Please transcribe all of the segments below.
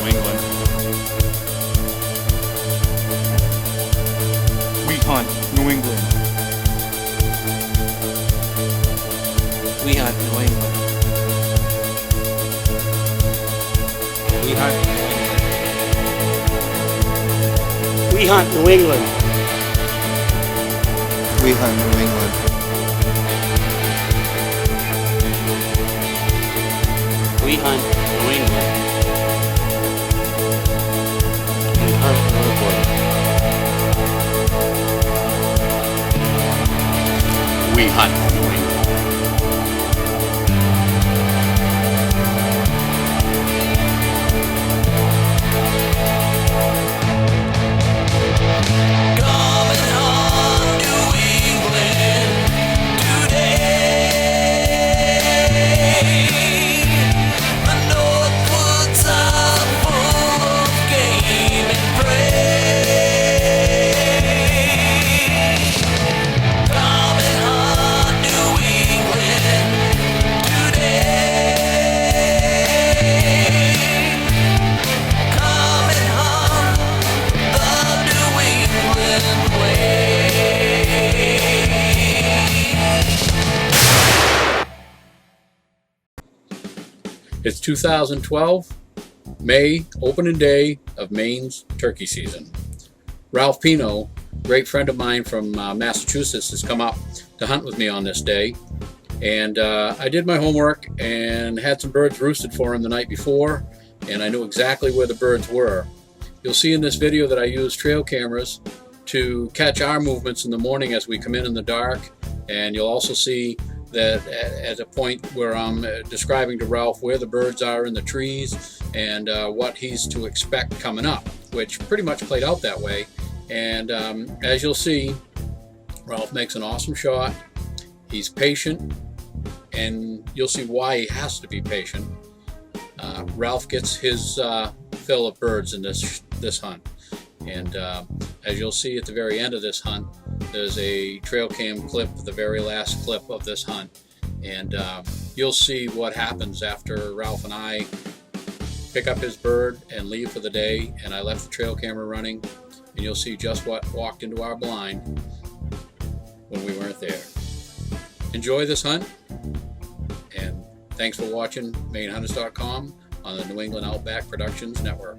New England. We hunt New England. We hunt New England. We hunt New England. We hunt New England. We hunt New England. We hunt New England. We hunt New England. We hunt New England. It's 2012, May, opening day of Maine's turkey season. Ralph Pino, great friend of mine from Massachusetts, has come up to hunt with me on this day. And I did my homework and had some birds roosted for him the night before, and I knew exactly where the birds were. You'll see in this video that I use trail cameras to catch our movements in the morning as we come in the dark, and you'll also see that at a point where I'm describing to Ralph where the birds are in the trees and what he's to expect coming up, which pretty much played out that way. And as you'll see, Ralph makes an awesome shot. He's patient, and you'll see why he has to be patient. Ralph gets his fill of birds in this hunt. And as you'll see at the very end of this hunt, there's a trail cam clip, the very last clip of this hunt. And you'll see what happens after Ralph and I pick up his bird and leave for the day, and I left the trail camera running, and you'll see just what walked into our blind when we weren't there. Enjoy this hunt, and thanks for watching MaineHunters.com on the New England Outback Productions Network.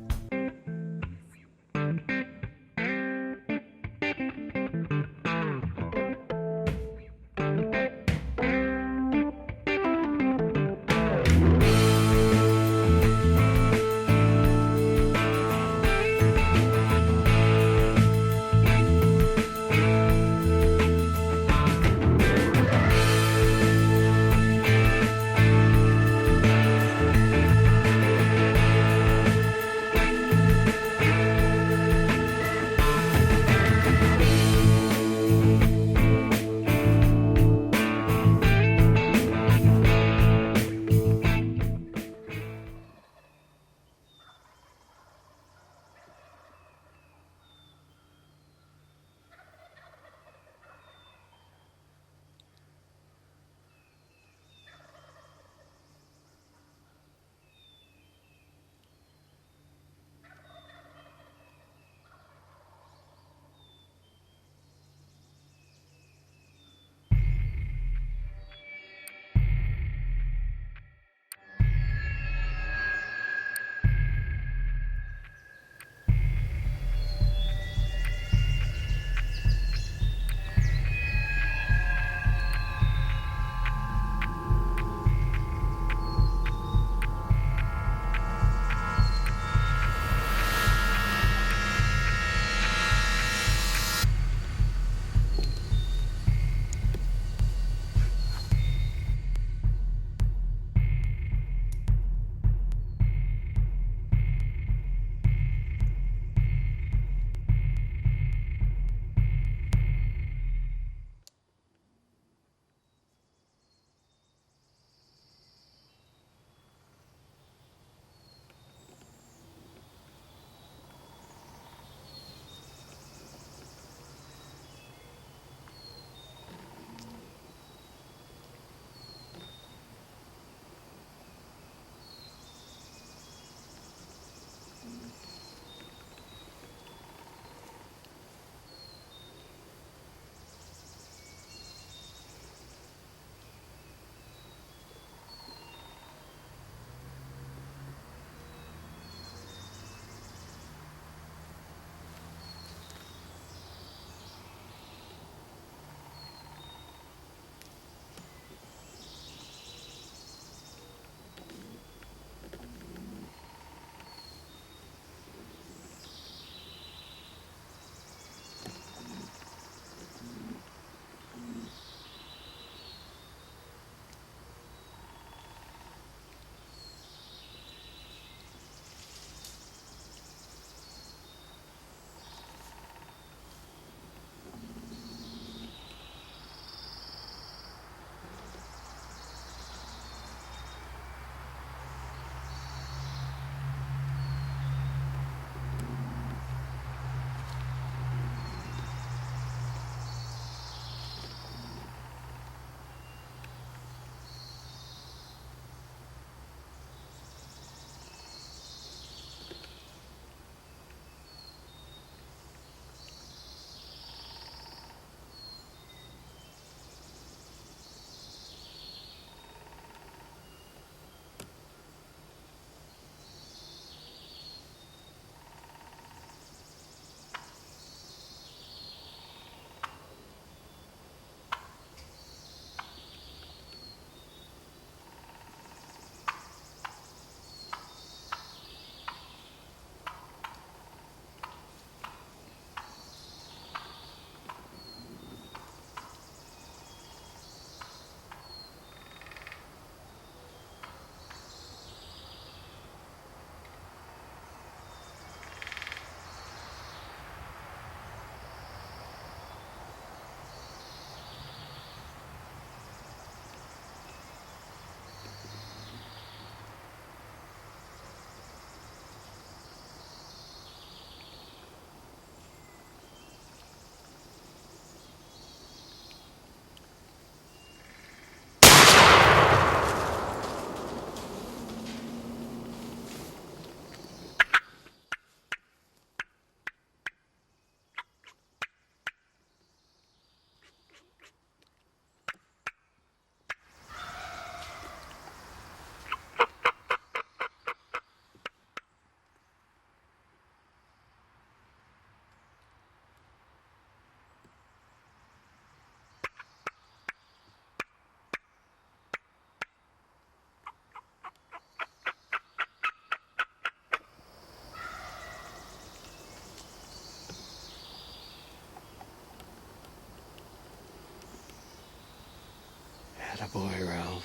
Attaboy, Ralph.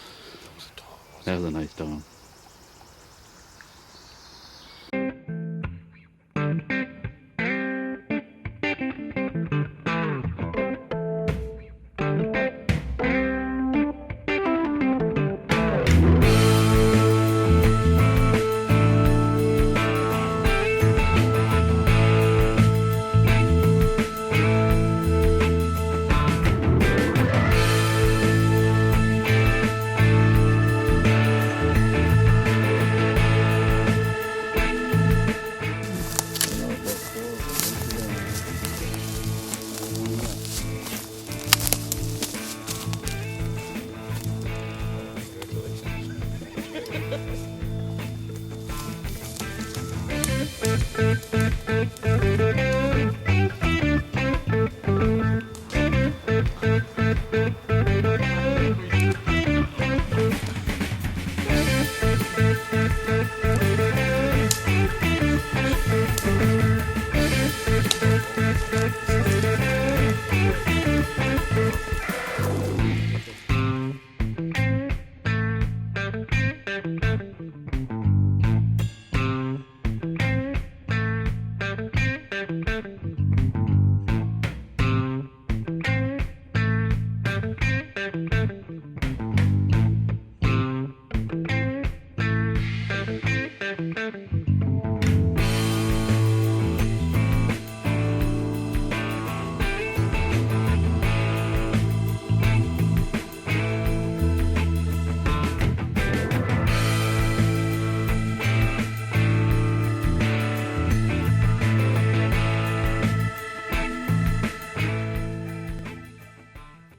That was a nice dog.